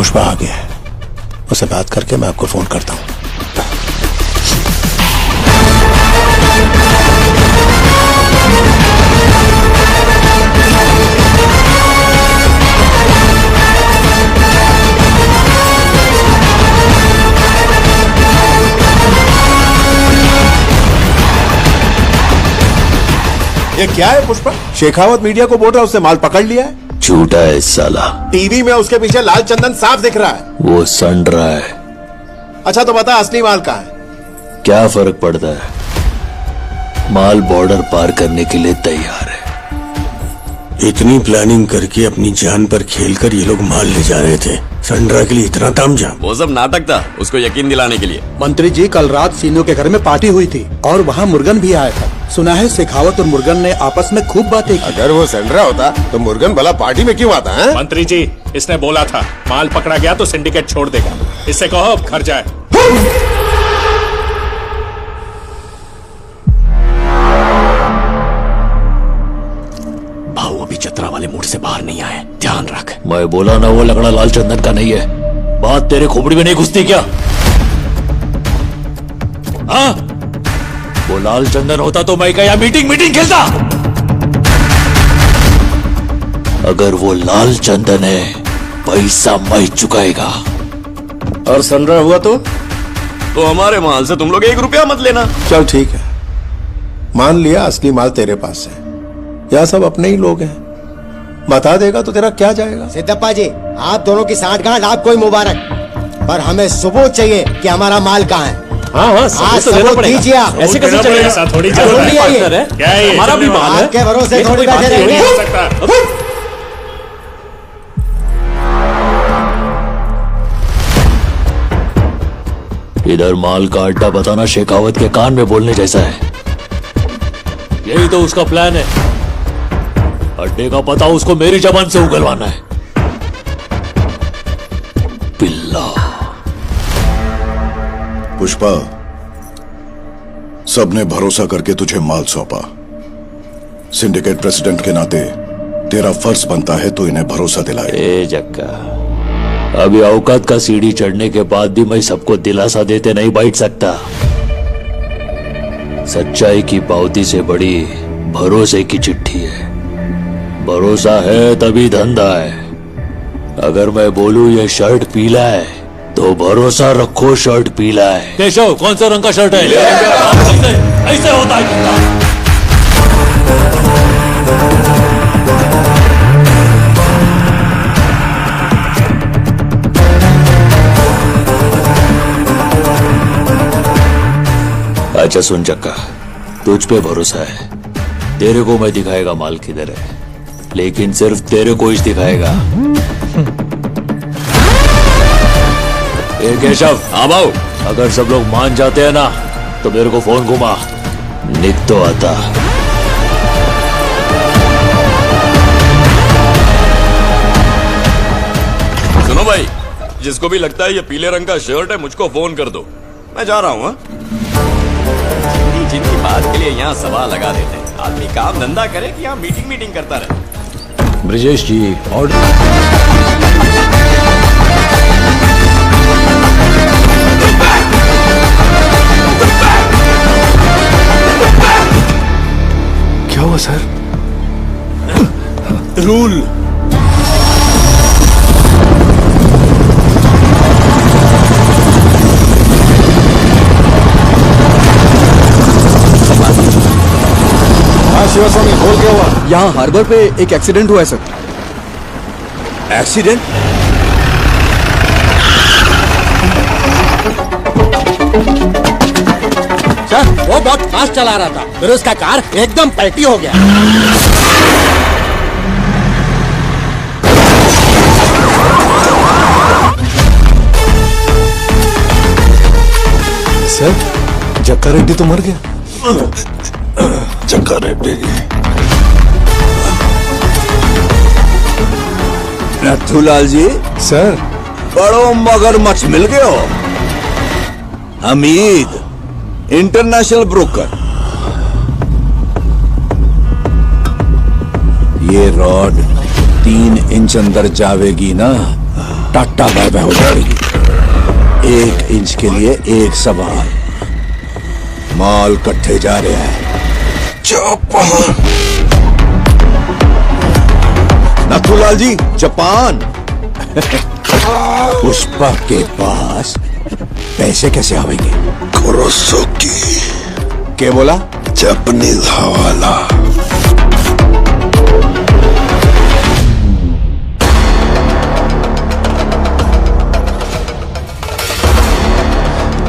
पुष्पा आ गया है, उससे बात करके मैं आपको फोन करता हूं। ये क्या है पुष्पा? शेखावत मीडिया को बोल रहा है उससे माल पकड़ लिया है। झूठा है साला। टीवी में उसके पीछे लाल चंदन साफ दिख रहा है। वो सन रहा है। अच्छा तो बता असली माल कहाँ है? क्या फर्क पड़ता है, माल बॉर्डर पार करने के लिए तैयार है। इतनी प्लानिंग करके अपनी जान पर खेलकर ये लोग माल ले जा रहे थे, संड्रा के लिए इतना तामझाम। वो सब नाटक था, उसको यकीन दिलाने के लिए। मंत्री जी कल रात सीनों के घर में पार्टी हुई थी और वहाँ मुर्गन भी आया था। सुना है शेखावत और मुर्गन ने आपस में खूब बातें की। अगर वो संड्रा होता तो मुर्गन भला पार्टी में क्यों आता है? मंत्री जी इसने बोला था माल पकड़ा गया तो सिंडिकेट छोड़ देगा, इससे कहो अब घर जाए। भाऊ अभी चतरा वाले मूड से बाहर नहीं आए, ध्यान रख। मैं बोला ना वो लकड़ा लाल चंदन का नहीं है। बात तेरे खोपड़ी में नहीं घुसती क्या? हाँ, वो लाल चंदन होता तो मैं क्या मीटिंग खेलता? अगर वो लाल चंदन है, पैसा मैं चुकाएगा। और संड्रा हुआ तो हमारे माल से तुम लोग 1 रुपया मत लेना। चल ठीक है, मान लिया असली माल तेरे पास है, यह सब अपने ही लोग हैं। बता देगा तो तेरा क्या जाएगा? सिद्धप्पा जी आप दोनों की सांठगांठ आपको ही मुबारक, पर हमें सबूत चाहिए कि हमारा माल कहाँ है। हाँ सबूत दीजिए आप। ऐसे कैसे चलेगा? थोड़ी क्या है, हमारा भी माल है, आपके भरोसे थोड़ी बैठे रहेंगे। इधर माल का अड्डा बताना शेखावत के कान में बोलने जैसा है। यही तो उसका प्लान है। अड्डे का पता उसको मेरी जबान से उगलवाना है। पिल्ला। पुष्पा, सबने भरोसा करके तुझे माल सौंपा। सिंडिकेट प्रेसिडेंट के नाते तेरा फर्ज बनता है तो इन्हें भरोसा दिलाए। ए जक्का, अभी औकात का सीढ़ी चढ़ने के बाद भी मैं सबको दिलासा देते नहीं बैठ सकता। सच्चाई की पावती से बड़ी भरोसे की चिट्ठी है। भरोसा है तभी धंधा है। अगर मैं बोलूं ये शर्ट पीला है तो भरोसा रखो शर्ट पीला है। केशव, कौन सा रंग का शर्ट है? ऐसे होता है। अच्छा सुन चक्का, तुझ पे भरोसा है। तेरे को मैं दिखाएगा माल किधर है, लेकिन सिर्फ तेरे को ही दिखाएगा। ए केशव। हाँ भाऊ। अगर सब लोग मान जाते हैं ना तो मेरे को फोन घुमा, निक तो आता। सुनो भाई, जिसको भी लगता है ये पीले रंग का शर्ट है मुझको फोन कर दो, मैं जा रहा हूँ। जिनकी बात के लिए यहाँ सवाल लगा देते हैं, आदमी काम धंधा करे कि यहाँ मीटिंग करता रहे। ब्रिजेश जी ऑर्डर। क्या हुआ सर? रूल। शिवस्वामी बोल क्या हुआ? यहाँ हार्बर पे एक एक्सीडेंट हुआ है सर। एक्सीडेंट? सर वो बहुत फास्ट चला रहा था, फिर उसका कार एकदम पलटी हो गया। सर जक्का रेड्डी तो मर गया। चक्का रेड्डी। नथुलाल जी। सर बड़ो मगरमच्छ मिल गए हो। Hamid international broker. ये रॉड 3 इंच अंदर जावेगी ना टाटा बाय बाय हो जाएगी। 1 इंच के लिए 1 सवाल। माल कट्ठे जा रहा है। जापान। नथुलाल जी, जापान। पुष्पा के पास पैसे कैसे आवेंगे? कुरोसाकी क्या बोला? जापानीज हवाला।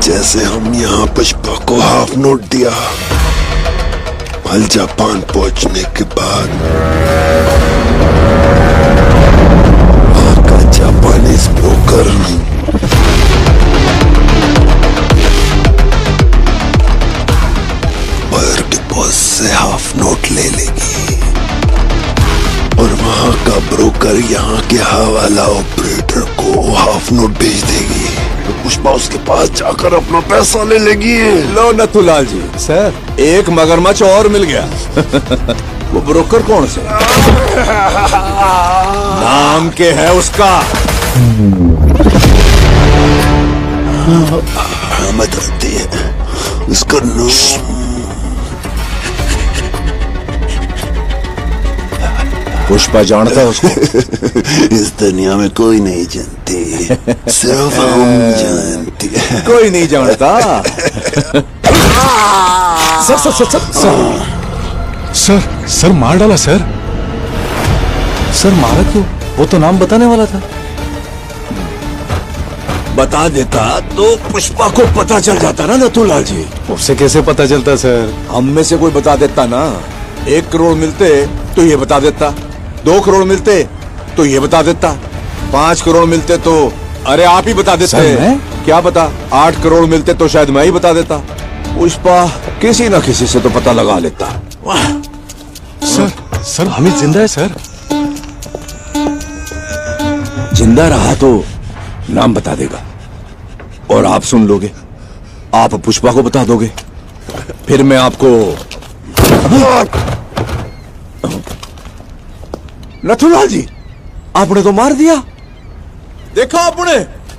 जैसे हम यहाँ पुष्पा को हाफ नोट दिया, कल जापान पहुंचने के बाद वहां का जापानीज ब्रोकर बायर के बॉस से हाफ नोट ले लेगी और वहां का ब्रोकर यहाँ के हवाला ऑपरेटर को हाफ नोट भेज देगी। तो पुष्पा उसके पास जाकर अपना पैसा ले लेगी। लो नथुलाल जी, सर एक मगरमच्छ और मिल गया। वो ब्रोकर कौन से? नाम के है उसका? हमें आती है उसका नाम। पुष्पा जानता है उसको? इस दुनिया में कोई नहीं जानती, सिर्फ हम जानते हैं। कोई नहीं जानता। सर मार डाला सर। सर मारा क्यों? वो तो नाम बताने वाला था। बता देता तो पुष्पा को पता चल जाता ना नथुलाल जी। उससे कैसे पता चलता सर? हम में से कोई बता देता ना। 1 करोड़ मिलते तो ये बता देता, 2 करोड़ मिलते तो ये बता देता, 5 करोड़ मिलते तो अरे आप ही बता देते। क्या पता 8 करोड़ मिलते तो शायद मैं ही बता देता। पुष्पा किसी न किसी से तो पता लगा लेता। सर हामिद जिंदा है सर। जिंदा रहा तो नाम बता देगा और आप सुन लोगे। आप पुष्पा को बता दोगे, फिर मैं आपको नथुलाल जी, आपने तो मार दिया। देखा आपने,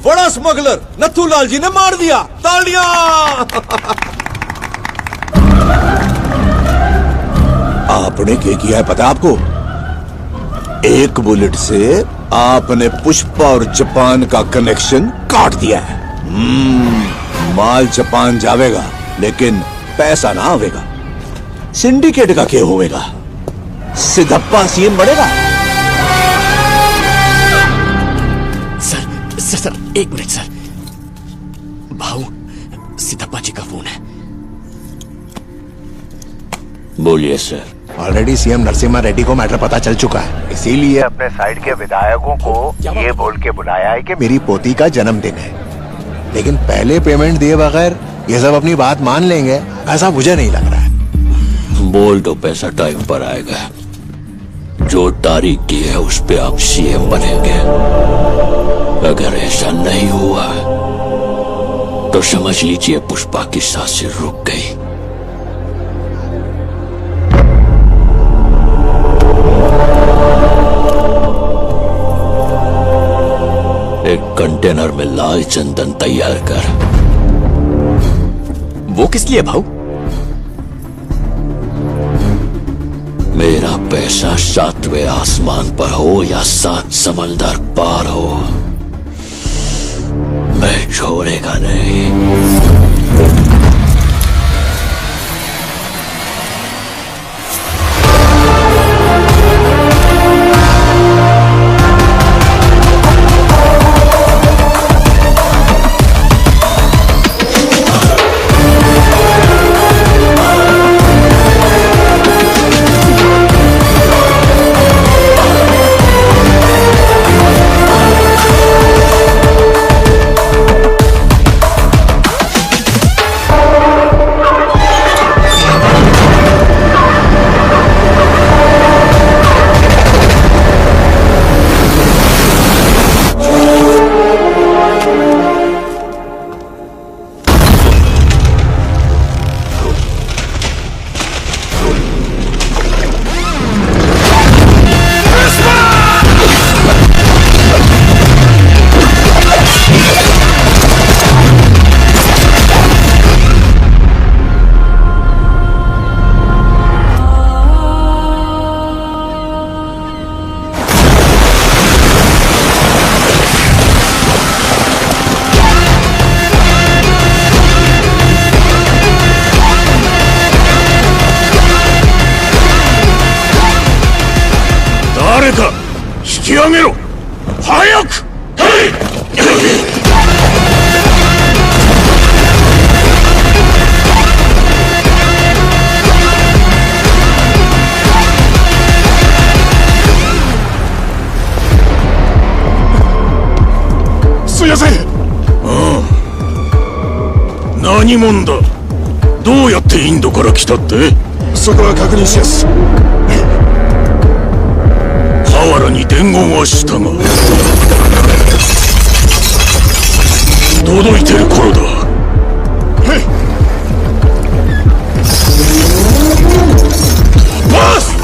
बड़ा स्मगलर नथुलाल जी ने मार दिया। तालियां। आपने क्या किया है पता है आपको? 1 बुलेट से आपने पुष्पा और जापान का कनेक्शन काट दिया है। माल जापान जावेगा लेकिन पैसा ना आवेगा। सिंडिकेट का क्या होवेगा? सिद्धप्पा सीएम बढ़ेगा। Sir 1 minute sir. भाऊ, सिद्धप्पा जी का फोन है। बोलिए sir. Already CM Narasimha Reddy को मैटर पता चल चुका है, इसीलिए अपने साइड के विधायकों को ये बोल के बुलाया है कि मेरी पोती का जन्मदिन है। लेकिन पहले पेमेंट दिए बगैर ये सब अपनी बात मान लेंगे, ऐसा मुझे नहीं लग रहा है। बोल दो पैसा टाइम पर आएगा। जो तारीख की है उस पे आप सीएम बनेंगे। अगर ऐसा नहीं हुआ तो समझ लीजिए पुष्पा की सांसें रुक गई। एक कंटेनर में लाल चंदन तैयार कर। वो किस लिए भाऊ? मेरा पैसा 7वें आसमान पर हो या 7 समंदर पार हो, मैं छोड़ेगा नहीं। みなせん。何者だ。どうやってインドから来たって。そこは確認しやす。ハワラに伝言はしたが届いてる頃だ。バス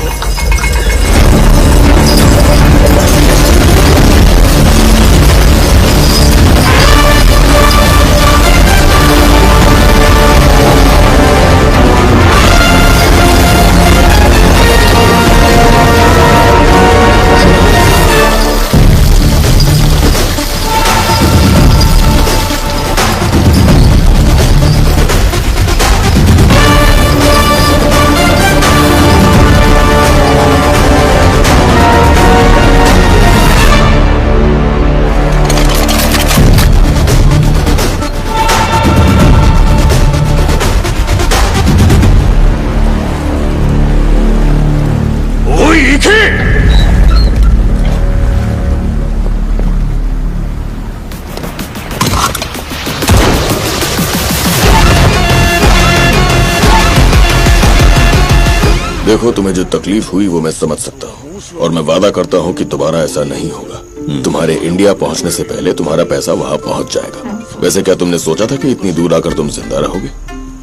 देखो, तुम्हें जो तकलीफ हुई वो मैं समझ सकता हूँ और मैं वादा करता हूँ कि दोबारा ऐसा नहीं होगा। तुम्हारे इंडिया पहुँचने से पहले तुम्हारा पैसा वहाँ पहुँच जाएगा। वैसे क्या तुमने सोचा था कि इतनी दूर आकर तुम जिंदा रहोगे?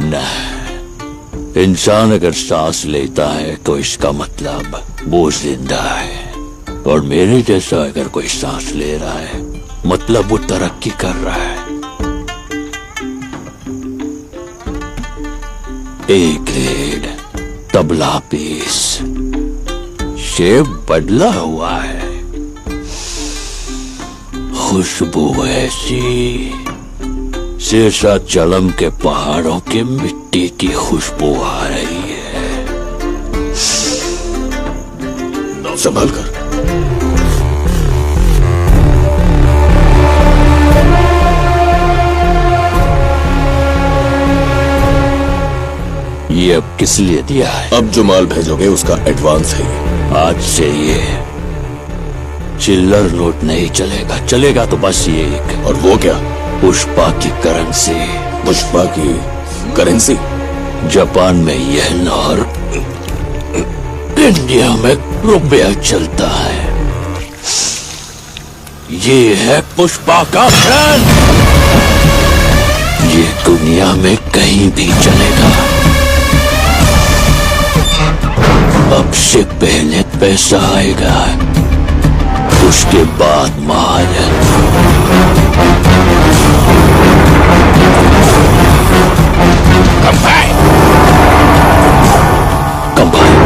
नहीं, इंसान अगर सांस लेता है तो इसका मतलब वो जिंदा है, और मेरे जैसा अगर कोई सांस ले रहा है मतलब वो तरक्की कर रहा है। ए ग्रेड तबला पीस, शेप बदला हुआ है, खुशबू ऐसी शेषाचलम के पहाड़ों की मिट्टी की खुशबू आ रही है। संभाल कर। ये अब किस लिए दिया है? अब जो माल भेजोगे उसका एडवांस है। आज से ये चिल्लर नोट नहीं चलेगा, चलेगा तो बस ये एक। और वो क्या? पुष्पा की करेंसी। पुष्पा की करेंसी? जापान में येन और इंडिया में रुपया चलता है। ये है पुष्पा का ब्रांड, ये दुनिया में कहीं भी चलेगा। अब से पहले पैसा आएगा, उसके बाद माल। Combine, combine.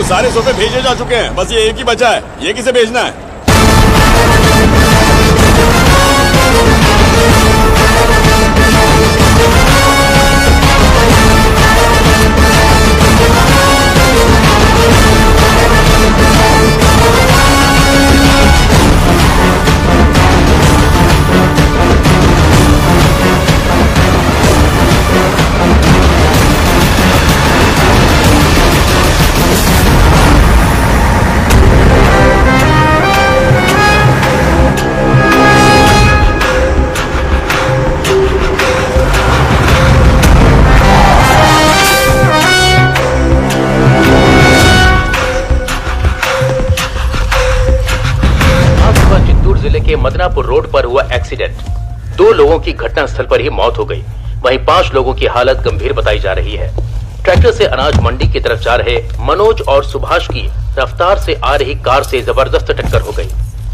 सारे सोफे भेजे जा चुके हैं, बस ये एक ही बचा है। ये किसे भेजना है? मदनापुर रोड पर हुआ एक्सीडेंट, 2 लोगों की घटनास्थल पर ही मौत हो गई, वहीं 5 लोगों की हालत गंभीर बताई जा रही है। ट्रैक्टर से अनाज मंडी की तरफ जा रहे मनोज और सुभाष की रफ्तार से आ रही कार से जबरदस्त टक्कर हो गई।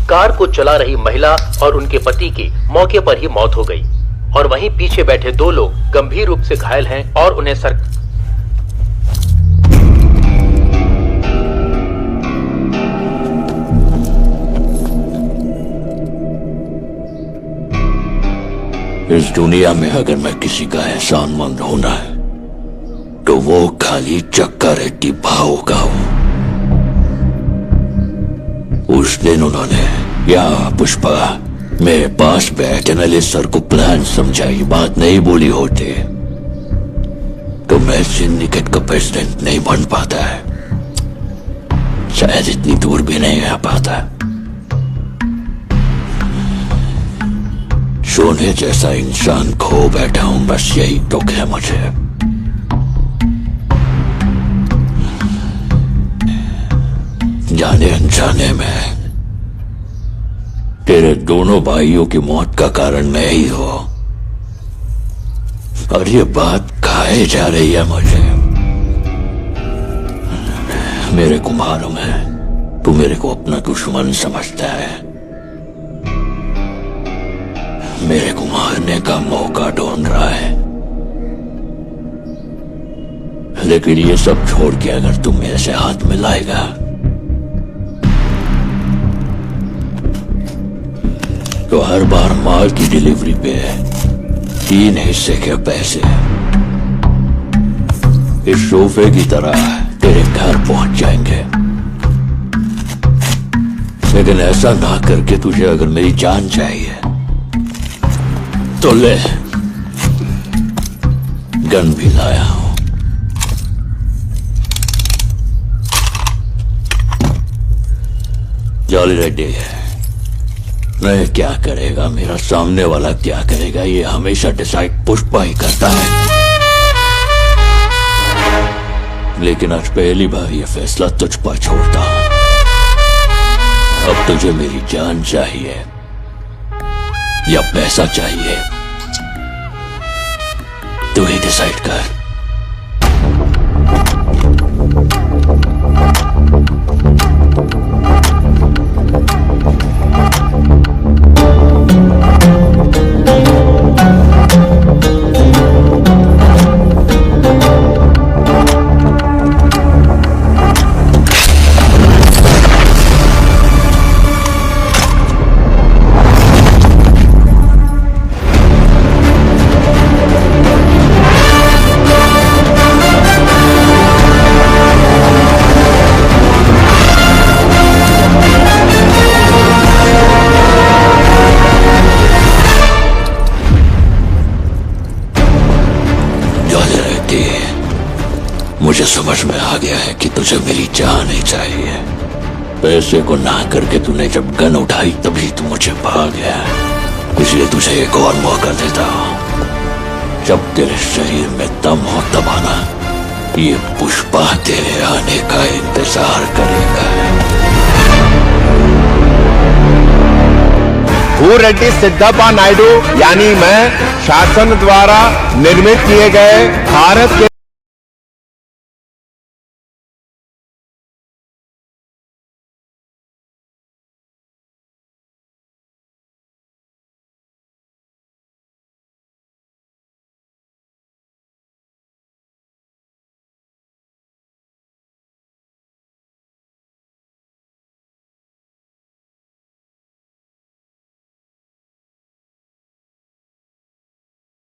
कार को चला रही महिला और उनके पति की मौके पर ही मौत हो गई, और वहीं पीछे बैठे 2 लोग गंभीर रूप से घायल हैं और उन्हें इस दुनिया में अगर मैं किसी का एहसानमंद होना है तो वो खाली चक्का रेड्डी भाव का हूं। उस दिन उन्होंने या पुष्पा मेरे पास बैठ एनालिस्ट सर को प्लान समझाई, बात नहीं बोली होते तो मैं सिंडिकेट का प्रेसिडेंट नहीं बन पाता है, शायद इतनी दूर भी नहीं आ पाता। सोने जैसा इंसान खो बैठा हूं, बस यही दुख है मुझे। जाने अनजाने में तेरे दोनों भाइयों की मौत का कारण मैं ही हूं, और ये बात खाए जा रही है मुझे। मेरे को मालूम है तू मेरे को अपना दुश्मन समझता है, मेरे को मारने का मौका ढूंढ रहा है, लेकिन ये सब छोड़ के अगर तू मेरे से हाथ मिलाएगा तो हर बार माल की डिलीवरी पे 3 हिस्से के पैसे इस सोफे की तरह तेरे घर पहुंच जाएंगे। लेकिन ऐसा ना करके तुझे अगर मेरी जान चाहिए तो ले, गन भी लाया हूं। जॉली रेड्डी नहीं क्या करेगा, मेरा सामने वाला क्या करेगा, ये हमेशा डिसाइड पुष्पा ही करता है। लेकिन आज पहली बार ये फैसला तुझ पर छोड़ता हूं। अब तुझे मेरी जान चाहिए या पैसा चाहिए, तू ही डिसाइड कर। मुझे समझ में आ गया है कि तुझे मेरी जान ही चाहिए। पैसे को ना करके तूने जब गन उठाई तभी तू मुझे भाग गया, इसलिए तुझे एक और मौका देता हूं। जब तेरे शरीर में दम हो तब आना, ये पुष्पा तेरे आने का इंतजार करेगा। भूरेड्डी सिद्धप्पा नायडू यानी मैं शासन द्वारा निर्मित किए गए भारत के